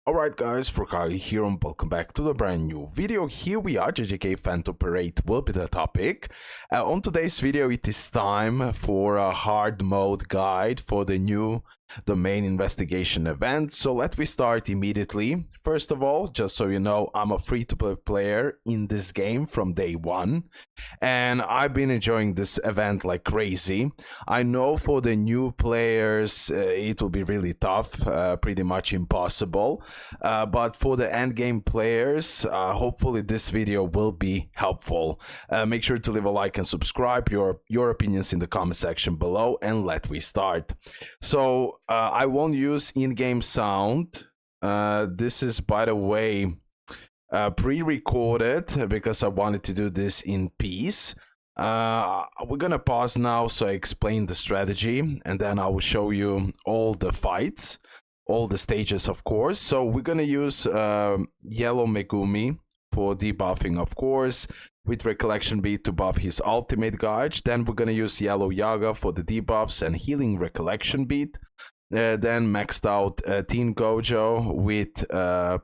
Alright guys, RoKage here and welcome back to the brand new video. Here we are, JJK Phantom Parade will be the topic. On today's video it is time for a hard mode guide for the new domain investigation event. So let me start immediately. First of all, just so you know, I'm a free-to-play player in this game from day one. And I've been enjoying this event like crazy. I know for the new players it will be really tough, pretty much impossible. But for the endgame players, hopefully this video will be helpful. Make sure to leave a like and subscribe, your opinions in the comment section below, and let me start. So I won't use in-game sound. This is, by the way, pre-recorded because I wanted to do this in peace. We're gonna pause now so I explain the strategy, and then I will show you all the fights, all the stages, of course. So we're gonna use yellow Megumi for debuffing, of course, with recollection bead to buff his ultimate gauge. Then we're gonna use yellow Yaga for the debuffs and healing recollection bead. Then maxed out Teen Gojo with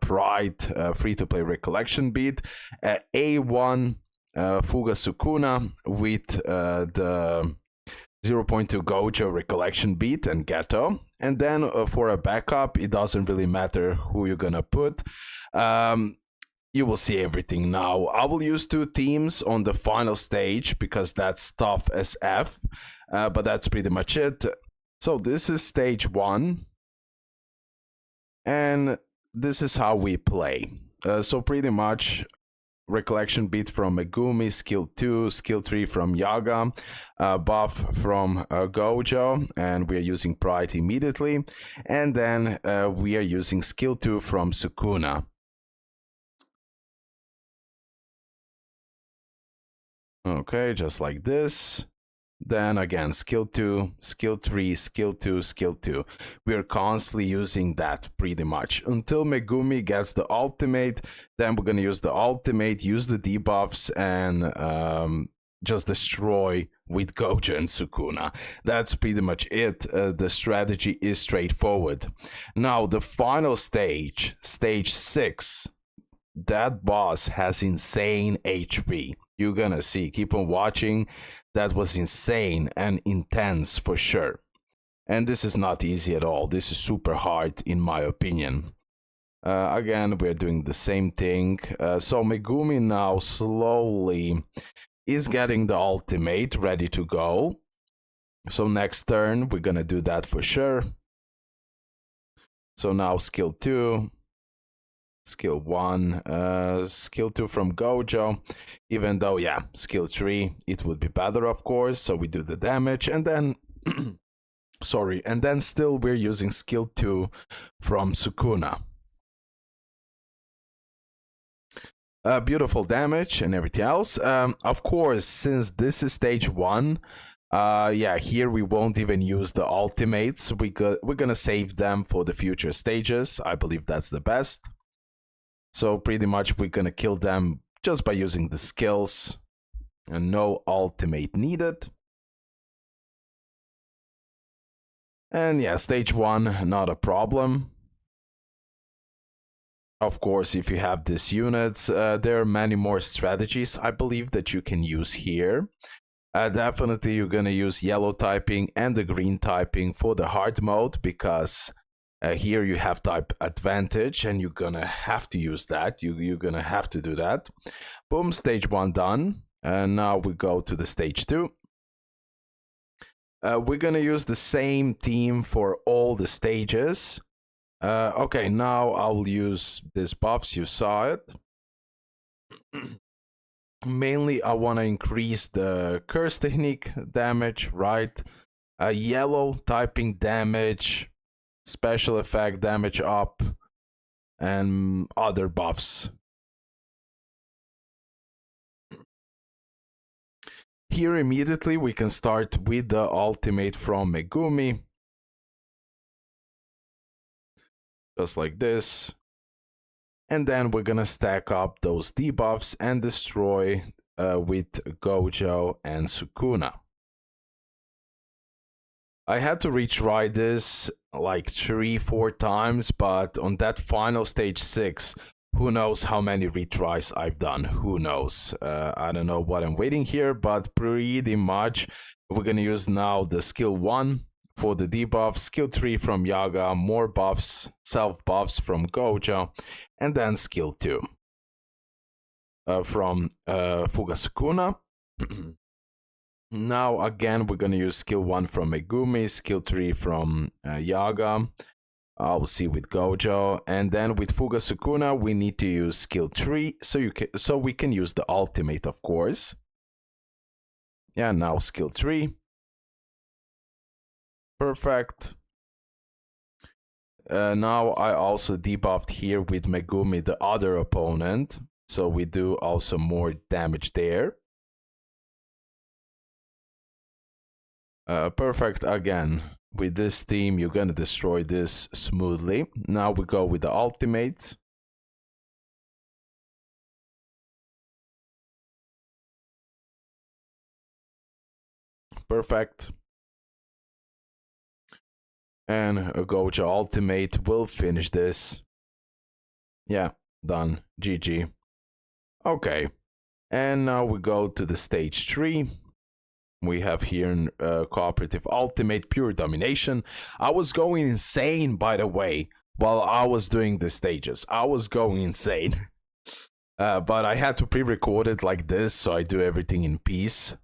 Pride free-to-play recollection bead. A1 Fuga Sukuna with the 0.2 Gojo recollection beat and Ghetto. And then for a backup, it doesn't really matter who you're gonna put. You will see everything now. I will use two teams on the final stage because that's tough as F, but that's pretty much it. So this is stage 1, and this is how we play. So pretty much recollection beat from Megumi, skill 2, skill 3 from Yaga, buff from Gojo, and we are using Pride immediately, and then we are using skill 2 from Sukuna. Okay, just like this. Then again, skill 2, skill 3, skill 2, skill 2. We are constantly using that pretty much until Megumi gets the ultimate. Then we're going to use the ultimate, use the debuffs, and just destroy with Gojo and Sukuna. That's pretty much it. The strategy is straightforward. Now, the final stage, stage 6. That boss has insane HP. You're gonna see. Keep on watching. That was insane and intense for sure. And this is not easy at all. This is super hard in my opinion. Again, we're doing the same thing. So Megumi now slowly is getting the ultimate ready to go. So next turn, we're gonna do that for sure. So now skill 2. Skill 1, skill 2 from Gojo, even though, yeah, skill 3, it would be better, of course, so we do the damage, and then, sorry, and then still we're using skill 2 from Sukuna. Beautiful damage and everything else. Of course, since this is stage 1, yeah, here we won't even use the ultimates. We're gonna save them for the future stages. I believe that's the best. So pretty much we're gonna kill them just by using the skills and no ultimate needed. And yeah, stage 1, not a problem. Of course, if you have these units, there are many more strategies I believe that you can use here. Definitely you're gonna use yellow typing and the green typing for the hard mode because here you have type advantage and you're gonna have to use that. You're gonna have to do that. Boom, stage 1 done. And now we go to the stage 2. We're gonna use the same team for all the stages. Okay, now I'll use these buffs, you saw it. Mainly I want to increase the curse technique damage, right? Yellow typing damage, special effect damage up, and other buffs. Here immediately we can start with the ultimate from Megumi. Just like this. And then we're gonna stack up those debuffs and destroy with Gojo and Sukuna. I had to retry this like 3-4 times, but on that final stage 6, who knows how many retries I've done? Who knows? I don't know what I'm waiting here, but pretty much we're gonna use now the skill 1 for the debuff, skill 3 from Yaga, more buffs, self buffs from Gojo, and then skill 2 from Fugasukuna. Now again we're gonna use skill 1 from Megumi, skill 3 from Yaga. I'll see with Gojo, and then with Fugasukuna we need to use skill 3 so we can use the ultimate, of course. Yeah, now skill 3. Perfect. Now I also debuffed here with Megumi the other opponent, so we do also more damage there. Perfect. Again, with this team you're gonna destroy this smoothly. Now we go with the ultimate. Perfect. And a Gojo ultimate will finish this. Yeah, done. GG. Okay, and now we go to the stage 3. We have here cooperative ultimate, pure domination. I was going insane, by the way, while I was doing the stages. I was going insane. But I had to pre-record it like this, so I do everything in peace.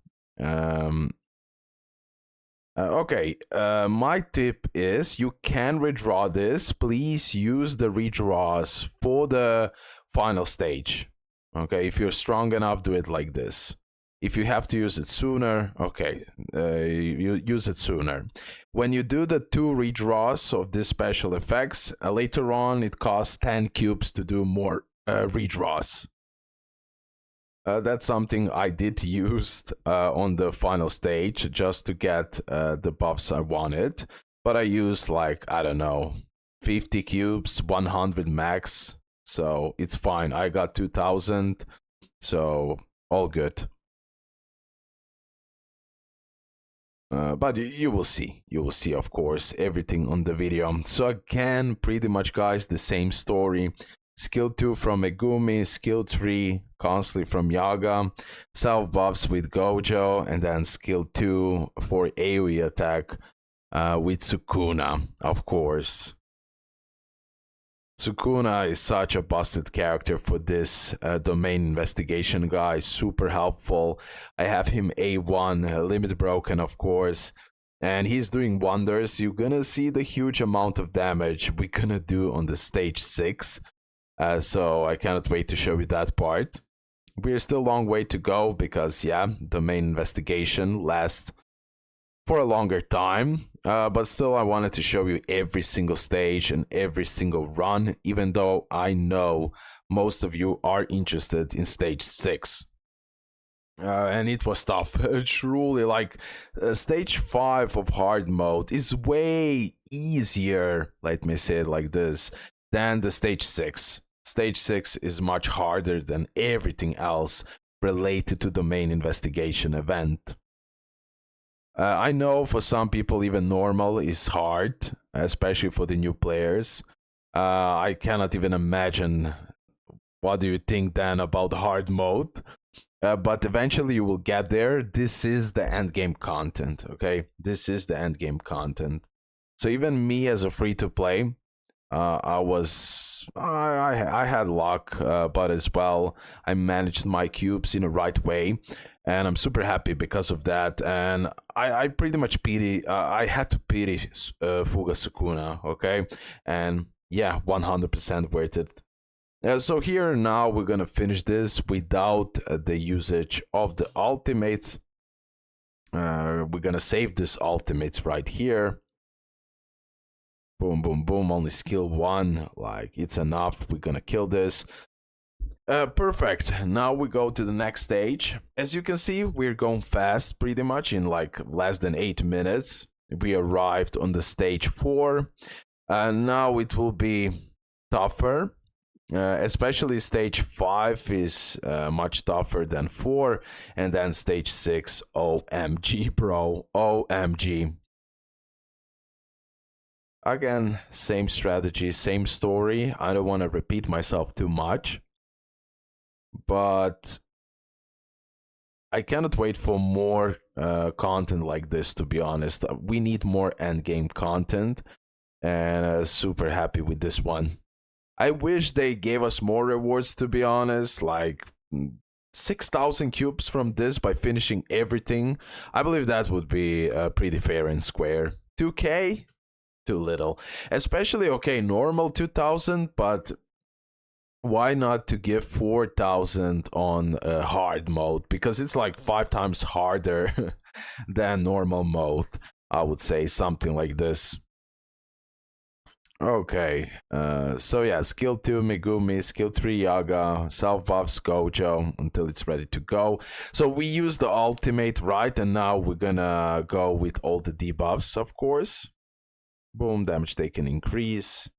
Okay, my tip is you can redraw this. Please use the redraws for the final stage. Okay, if you're strong enough, do it like this. If you have to use it sooner, okay, you use it sooner. When you do the 2 redraws of these special effects, later on it costs 10 cubes to do more redraws. That's something I did use on the final stage just to get the buffs I wanted. But I used like, I don't know, 50 cubes, 100 max. So it's fine. I got 2000. So all good. But you will see, of course, everything on the video. So again, pretty much, guys, the same story. Skill 2 from Megumi, skill 3 constantly from Yaga, self buffs with Gojo, and then skill 2 for AoE attack with Sukuna, of course. Sukuna is such a busted character for this domain investigation, guys. Super helpful. I have him A1, limit broken, of course. And he's doing wonders. You're gonna see the huge amount of damage we're gonna do on the stage 6. So I cannot wait to show you that part. We're still a long way to go because, yeah, domain investigation lasts for a longer time. But still, I wanted to show you every single stage and every single run, even though I know most of you are interested in stage 6. And it was tough. Truly, like, stage 5 of hard mode is way easier, let me say it like this, than the stage 6. Stage 6 is much harder than everything else related to the main investigation event. I know for some people even normal is hard, especially for the new players. I cannot even imagine what do you think then about hard mode. But eventually you will get there. This is the end game content, okay? This is the end game content. So even me as a free-to-play, I had luck, but as well, I managed my cubes in the right way, and I'm super happy because of that. And I pretty much pity, I had to pity Fugasukuna, okay? And yeah, 100% worth it. So here now we're gonna finish this without the usage of the ultimates. We're gonna save this ultimates right here. Boom, boom, boom, only skill 1, like, it's enough, we're gonna kill this. Perfect, now we go to the next stage. As you can see, we're going fast, pretty much, in like less than 8 minutes. We arrived on the stage 4, and now it will be tougher. Especially stage 5 is much tougher than 4, and then stage 6, OMG, bro, OMG. Again, same strategy, same story. I don't want to repeat myself too much, but I cannot wait for more content like this, to be honest. We need more endgame content, and super happy with this one. I wish they gave us more rewards, to be honest, like 6,000 cubes from this by finishing everything. I believe that would be pretty fair and square. 2k? Too little. Especially, okay, normal 2,000, but why not to give 4,000 on hard mode? Because it's like 5 times harder than normal mode. I would say something like this. Okay, so yeah, skill 2 Megumi, skill 3 Yaga, self buffs Gojo until it's ready to go. So we use the ultimate, right? And now we're gonna go with all the debuffs, of course. Boom, damage taken increase.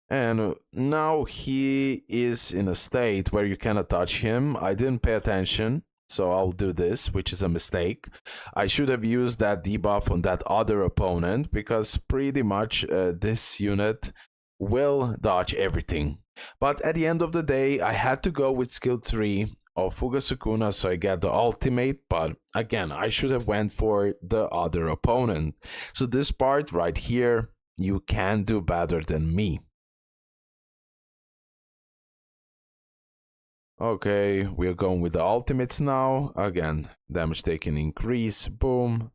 And now he is in a state where you cannot touch him. I didn't pay attention, so I'll do this, which is a mistake. I should have used that debuff on that other opponent, because pretty much this unit will dodge everything. But at the end of the day, I had to go with skill 3 of Fugasukuna, so I get the ultimate, but again, I should have went for the other opponent. So this part right here, you can do better than me. Okay, we are going with the ultimates now. Again, damage taken increase. Boom.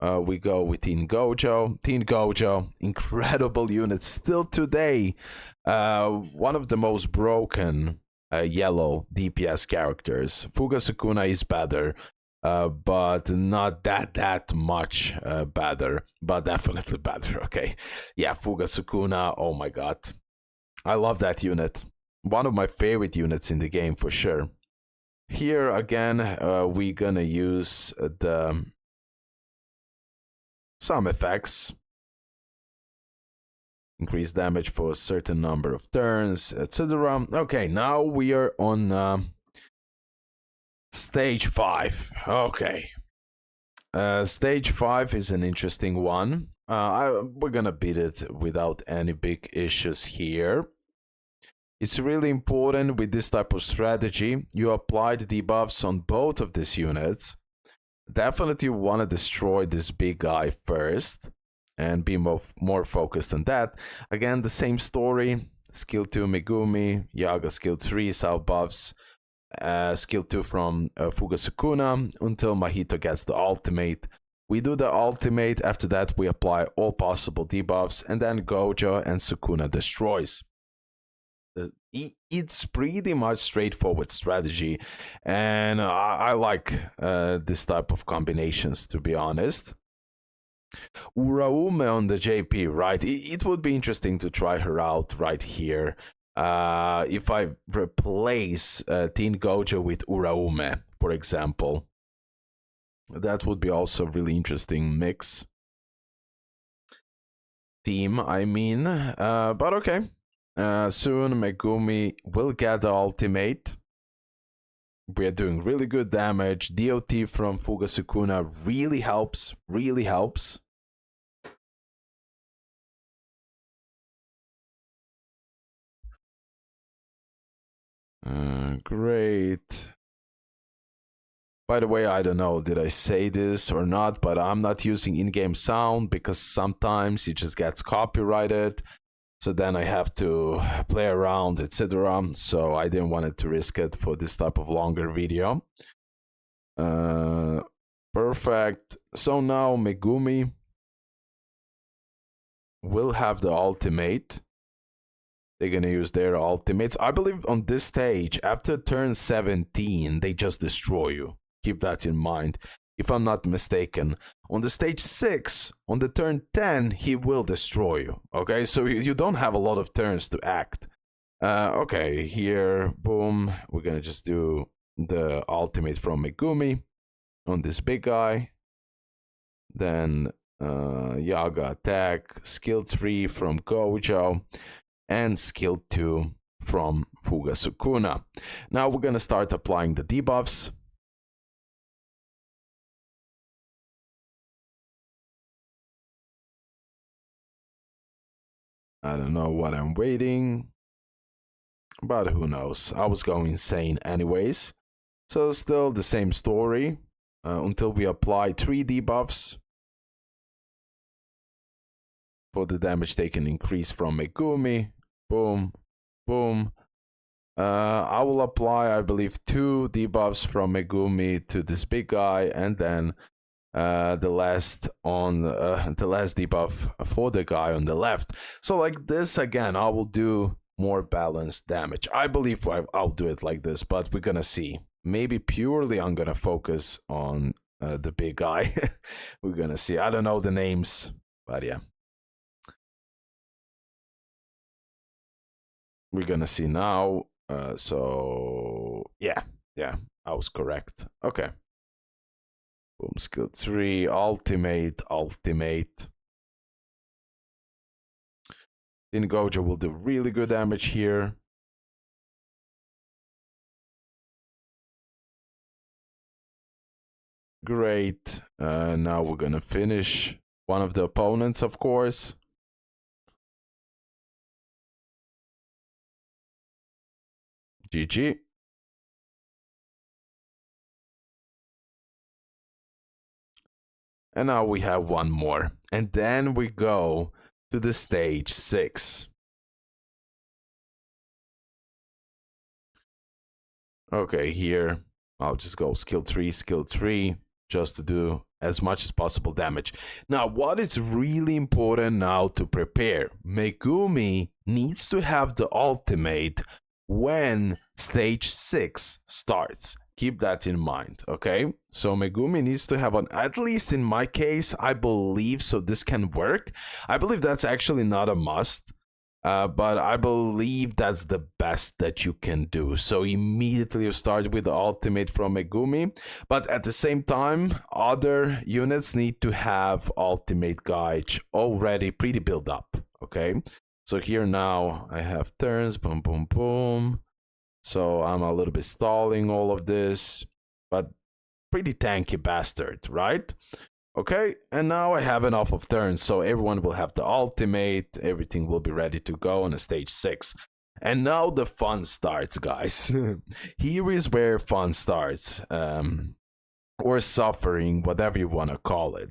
We go with Teen Gojo. Teen Gojo, incredible unit still today. One of the most broken yellow DPS characters. Fugasukuna is better, but not that much better, but definitely better. Okay, yeah, Fugasukuna. Oh my god, I love that unit. One of my favorite units in the game for sure. Here again, we're gonna use some effects. Increase damage for a certain number of turns, etc. Okay, now we are on stage 5. Okay. Stage 5 is an interesting one. We're gonna beat it without any big issues here. It's really important with this type of strategy. You apply the debuffs on both of these units. Definitely want to destroy this big guy first and be more focused on that. Again, the same story. Skill 2 Megumi, Yaga skill 3 self buffs, skill 2 from Fugasukuna until Mahito gets the ultimate. We do the ultimate, after that we apply all possible debuffs, and then Gojo and Sukuna destroys. It's pretty much straightforward strategy, and I like this type of combinations, to be honest. Uraume on the JP, right? It would be interesting to try her out right here. If I replace Teen Gojo with Uraume, for example, that would be also a really interesting mix. Team, I mean, but okay. Soon Megumi will get the ultimate. We are doing really good damage. DOT from Fugasukuna really helps. Really helps. Great. By the way, I don't know, did I say this or not, but I'm not using in-game sound because sometimes it just gets copyrighted. So then I have to play around, etc. So I didn't want to risk it for this type of longer video. Perfect. So now Megumi will have the ultimate. They're gonna use their ultimates. I believe on this stage, after turn 17, they just destroy you. Keep that in mind. If I'm not mistaken, on the stage 6, on the turn 10, he will destroy you. Okay, so you don't have a lot of turns to act. Okay, here, boom. We're gonna just do the ultimate from Megumi on this big guy. Then Yaga attack, skill 3 from Gojo, and skill 2 from Fugasukuna. Now we're gonna start applying the debuffs. I don't know what I'm waiting, but who knows? I was going insane anyways. So still the same story until we apply 3 debuffs for the damage taken increase from Megumi. Boom, boom. I will apply, I believe, 2 debuffs from Megumi to this big guy, and then the last debuff for the guy on the left. So like this again, I will do more balanced damage. I believe I'll do it like this, but we're gonna see. Maybe purely I'm gonna focus on the big guy. We're gonna see. I don't know the names, but yeah. We're gonna see now. So yeah, I was correct. Okay. Boom, skill 3, ultimate. Then Gojo will do really good damage here. Great. Now we're gonna finish one of the opponents, of course. GG. And now we have one more. And then we go to the stage 6. Okay, here I'll just go skill 3, just to do as much as possible damage. Now, what is really important now to prepare? Megumi needs to have the ultimate when stage 6 starts. Keep that in mind, okay? So Megumi needs to have one, at least in my case, I believe, so this can work. I believe that's actually not a must. But I believe that's the best that you can do. So immediately you start with the ultimate from Megumi, but at the same time, other units need to have ultimate gauge already pretty built up, okay? So here now I have turns, boom, boom, boom. So I'm a little bit stalling all of this, but pretty tanky bastard, right? Okay, and now I have enough of turns, so everyone will have the ultimate, everything will be ready to go on a stage 6. And now the fun starts, guys. Here is where fun starts, or suffering, whatever you want to call it.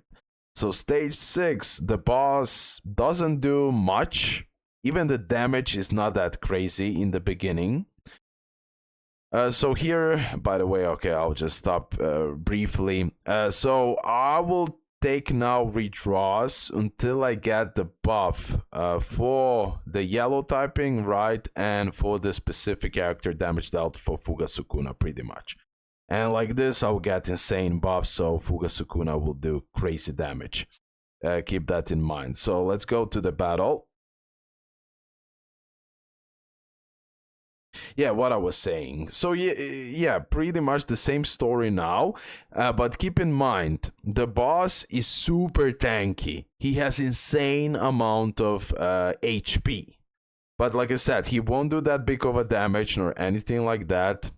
So stage 6, the boss doesn't do much, even the damage is not that crazy in the beginning. So here, by the way, okay, I'll just stop briefly. So I will take now redraws until I get the buff for the yellow typing, right, and for the specific character damage dealt for Fuga Sukuna, pretty much. And like this, I'll get insane buffs, so Fuga Sukuna will do crazy damage. Keep that in mind. So let's go to the battle. Yeah, what I was saying. So yeah, pretty much the same story now, but keep in mind the boss is super tanky. He has insane amount of HP, but like I said, he won't do that big of a damage nor anything like that.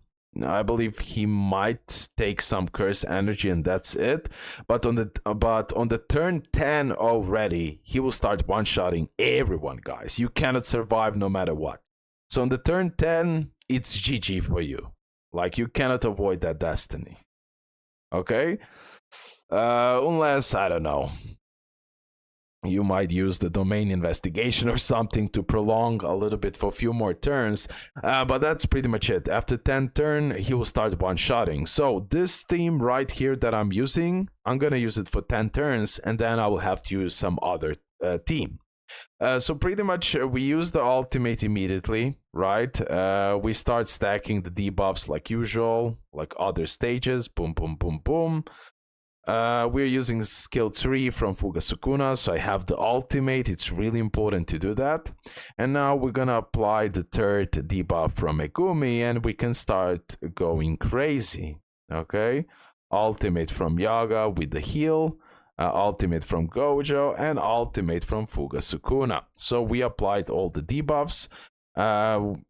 I believe he might take some curse energy and that's it. But on the turn 10 already, he will start one-shotting everyone, guys. You cannot survive no matter what. So on the turn 10, it's GG for you. Like, you cannot avoid that destiny. Okay? Unless, I don't know, you might use the domain investigation or something to prolong a little bit for a few more turns. But that's pretty much it. After 10 turn, he will start one-shotting. So this team right here that I'm using, I'm going to use it for 10 turns, and then I will have to use some other team. So pretty much we use the ultimate immediately, right? We start stacking the debuffs like usual, like other stages. Boom, boom, boom, boom. We're using skill 3 from Fuga Sukuna, so I have the ultimate. It's really important to do that. And now we're gonna apply the third debuff from Megumi, and we can start going crazy, okay? Ultimate from Yaga with the heal. Ultimate from Gojo, and ultimate from Fuga Sukuna. So we applied all the debuffs, and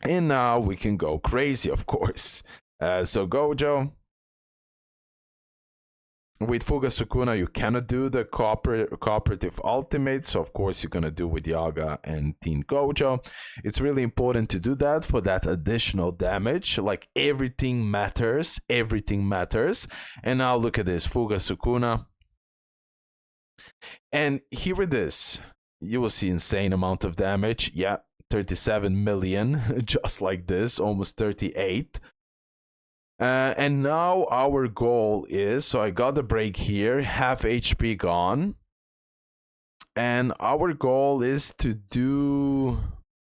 now we can go crazy, of course. So Gojo, With Fuga Sukuna, you cannot do the cooperative ultimate, so of course you're gonna do with Yaga and Teen Gojo. It's really important to do that for that additional damage. Like everything matters, everything matters. And now look at this, Fuga Sukuna. And here it is. You will see insane amount of damage. Yeah, 37 million, just like this, almost 38. And now our goal is, so I got the break here, half HP gone. And our goal is to do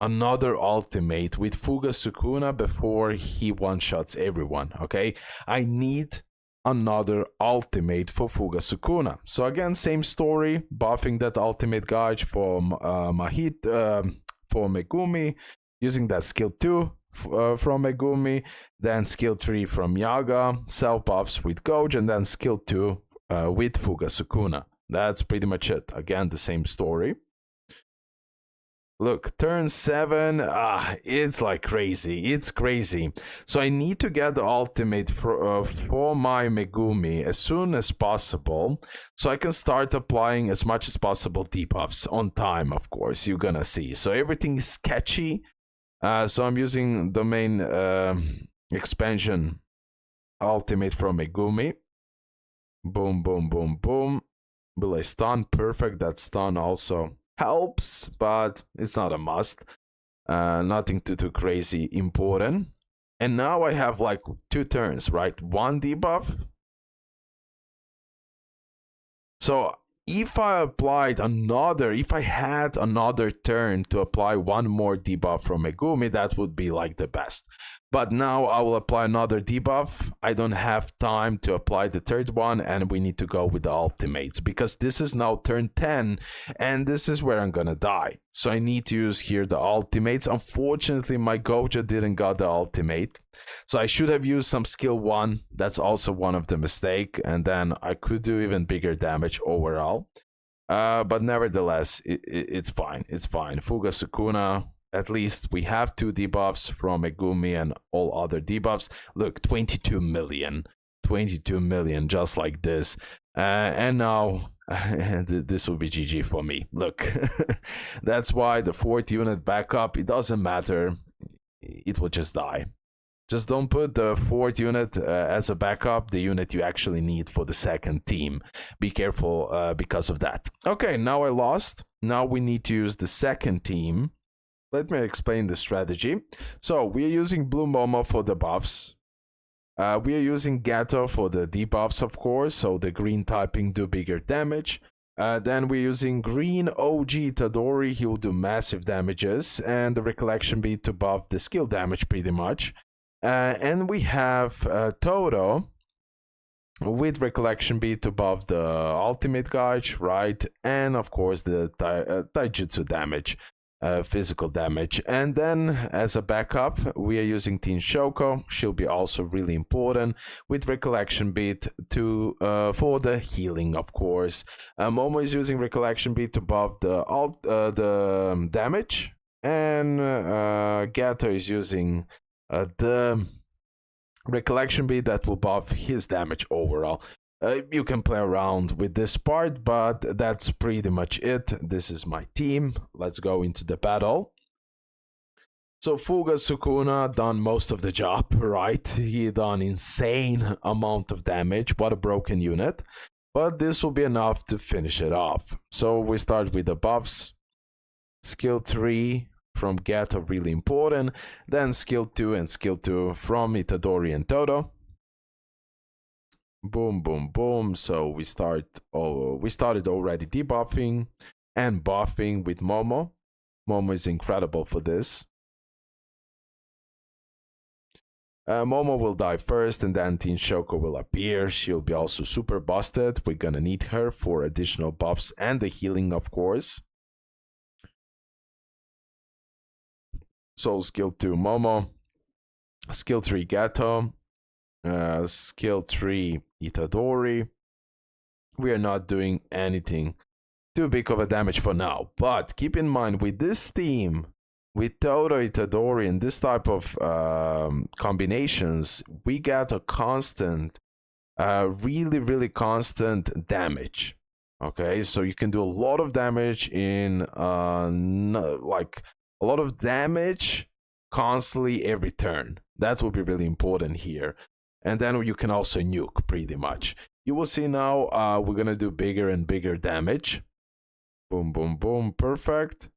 another ultimate with Fuga Sukuna before he one-shots everyone, okay? I need another ultimate for Fuga Sukuna. So again, same story, buffing that ultimate gauge for for Megumi, using that skill 2 from Megumi, then skill 3 from Yaga, self buffs with Gojo, and then skill 2 with Fuga Sukuna. That's pretty much it. Again, the same story. Look, turn 7, it's like crazy. It's crazy. So I need to get the ultimate for my Megumi as soon as possible, so I can start applying as much as possible debuffs on time, of course, you're gonna see. So everything is sketchy. So I'm using domain expansion ultimate from Megumi. Boom, boom, boom, boom. Will I stun? Perfect. That stun also helps, but it's not a must. Nothing too crazy important. And now I have like 2 turns, right? 1 debuff. So if I had another turn to apply 1 more debuff from Megumi, that would be like the best. But now I will apply another debuff. I don't have time to apply the 3rd one, and we need to go with the ultimates, because this is now turn 10, and this is where I'm gonna die. So I need to use here the ultimates. Unfortunately, my Gojo didn't got the ultimate. So I should have used some skill 1. That's also one of the mistake, and then I could do even bigger damage overall. But nevertheless, it's fine. It's fine. Fuga Sukuna, at least we have 2 debuffs from Megumi and all other debuffs. Look, 22 million. 22 million, just like this. And now this will be GG for me. Look, that's why the 4th unit backup, it doesn't matter. It will just die. Just don't put the 4th unit as a backup, the unit you actually need for the 2nd team. Be careful because of that. Okay, now I lost. Now we need to use the 2nd team. Let me explain the strategy. So we are using Blue Momo for the buffs. We are using Gato for the debuffs, of course, so the green typing do bigger damage. Then we're using green OG Tadori, he will do massive damages, and the Recollection Bead to buff the skill damage pretty much. And we have Toto with Recollection Bead to buff the ultimate gauge, right? And of course the taijutsu damage. Physical damage. And then as a backup we are using Teen Shoko. She'll be also really important with Recollection Bead to for the healing, of course. Momo is using Recollection Bead to buff the damage, and Gato is using the Recollection Bead that will buff his damage overall. You can play around with this part, but that's pretty much it. This is my team. Let's go into the battle. So Fuga Sukuna done most of the job, right? He done insane amount of damage. What a broken unit. But this will be enough to finish it off. So we start with the buffs. Skill 3 from Gato, really important. Then skill 2 and skill 2 from Itadori and Toto. Boom, boom, boom. So we started already debuffing and buffing with Momo. Momo is incredible for this. Momo will die first, and then Teen Shoko will appear. She'll be also super busted. We're gonna need her for additional buffs and the healing, of course. So skill 2 Momo, skill 3 Gato, skill 3 Itadori. We are not doing anything too big of a damage for now, but keep in mind with this team, with Toto, Itadori, and this type of combinations, we get a constant really constant damage. Okay, so you can do a lot of damage in like a lot of damage constantly every turn. That will be really important here. And then you can also nuke pretty much. You will see now we're gonna do bigger and bigger damage. Boom, boom, boom, perfect.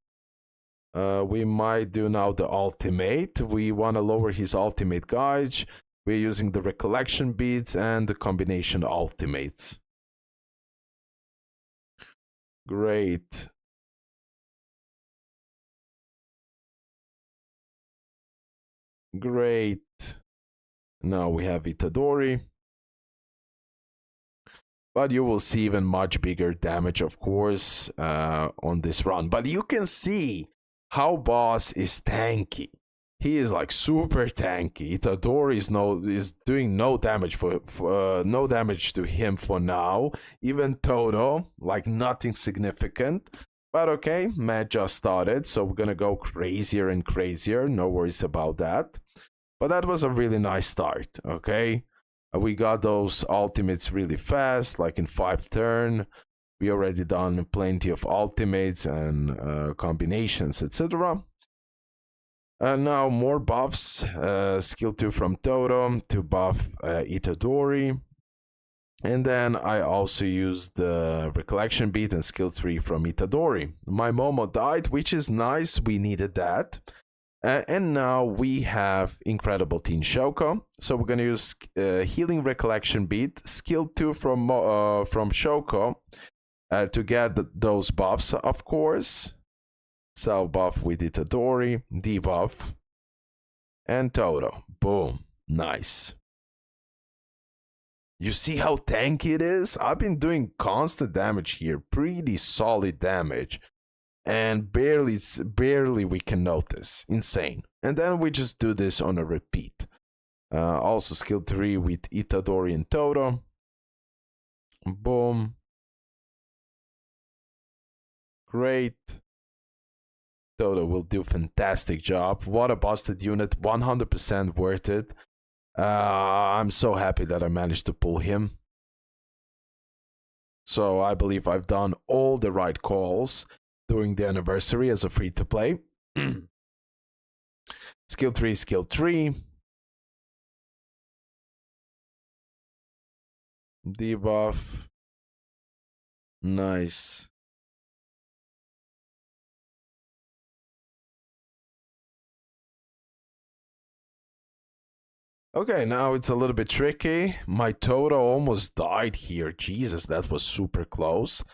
We might do now the ultimate. We want to lower his ultimate gauge. We're using the recollection beads and the combination ultimates. Great. Great. Now we have Itadori. But you will see even much bigger damage, of course, on this run. But you can see how boss is tanky. He is like super tanky. Itadori is doing no damage no damage to him for now. Even Toto, like nothing significant. But okay, match just started, so we're gonna go crazier and crazier. No worries about that. But that was a really nice start. Okay, we got those ultimates really fast, like in 5 turns. We already done plenty of ultimates and combinations, etc. And now more buffs. Skill 2 from Toto to buff Itadori. And then I also used the recollection beat and skill 3 from Itadori. My Momo died, which is nice. We needed that. And now we have incredible Teen Shoko. So we're going to use healing recollection beat, skill 2 from Shoko to get those buffs, of course. Self buff with Itadori, debuff, and Toto. Boom. Nice. You see how tanky it is? I've been doing constant damage here. Pretty solid damage. And barely we can notice. Insane. And then we just do this on a repeat. Also skill 3 with Itadori and Toto. Boom. Great. Toto will do fantastic job. What a busted unit. 100% worth it. I'm so happy that I managed to pull him. So I believe I've done all the right calls during the anniversary as a free-to-play. Skill 3, skill 3. Debuff. Nice. Okay, now it's a little bit tricky. My Toto almost died here. Jesus, that was super close.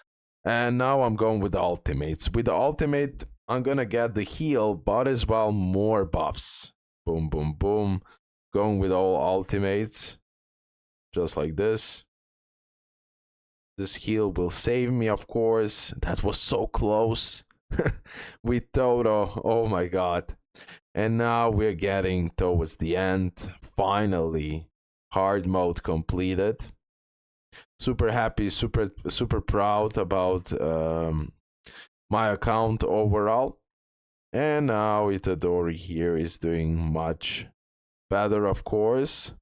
And now I'm going with the ultimates. With the ultimate, I'm gonna get the heal, but as well more buffs. Boom, boom, boom. Going with all ultimates. Just like this. This heal will save me, of course. That was so close. With Toto, oh my god. And now we're getting towards the end. Finally, hard mode completed. Super happy, super proud about my account overall. And now Itadori here is doing much better, of course.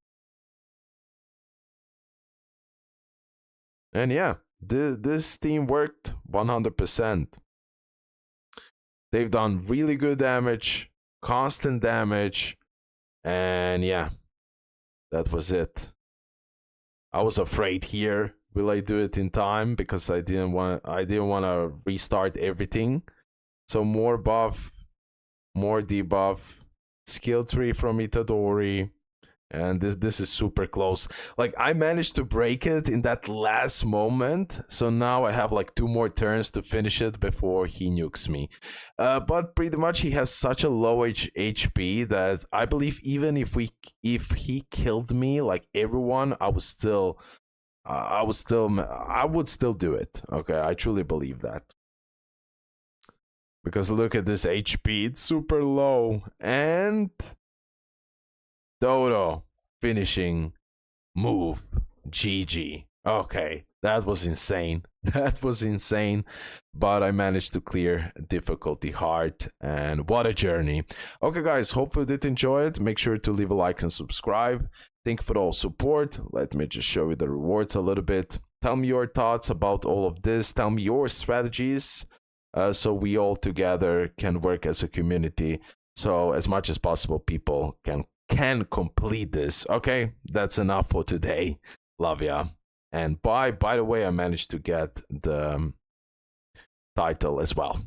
And yeah, this team worked 100%. They've done really good damage, constant damage, and yeah, that was it. I was afraid here, will I do it in time, because I didn't want to restart everything. So more buff, more debuff, skill 3 from Itadori, and this is super close. Like, I managed to break it in that last moment, so now I have like 2 more turns to finish it before he nukes me. But pretty much he has such a low HP that I believe even if he killed me like everyone, I would still do it. Okay, I truly believe that. Because look at this HP, it's super low. And Toto finishing move. GG. Okay, that was insane. That was insane. But I managed to clear difficulty hard, and what a journey. Okay guys, hope you did enjoy it. Make sure to leave a like and subscribe. Thank you for all support. Let me just show you the rewards a little bit. Tell me your thoughts about all of this. Tell me your strategies, so we all together can work as a community. So as much as possible, people can complete this. Okay, that's enough for today. Love ya. And by the way, I managed to get the title as well.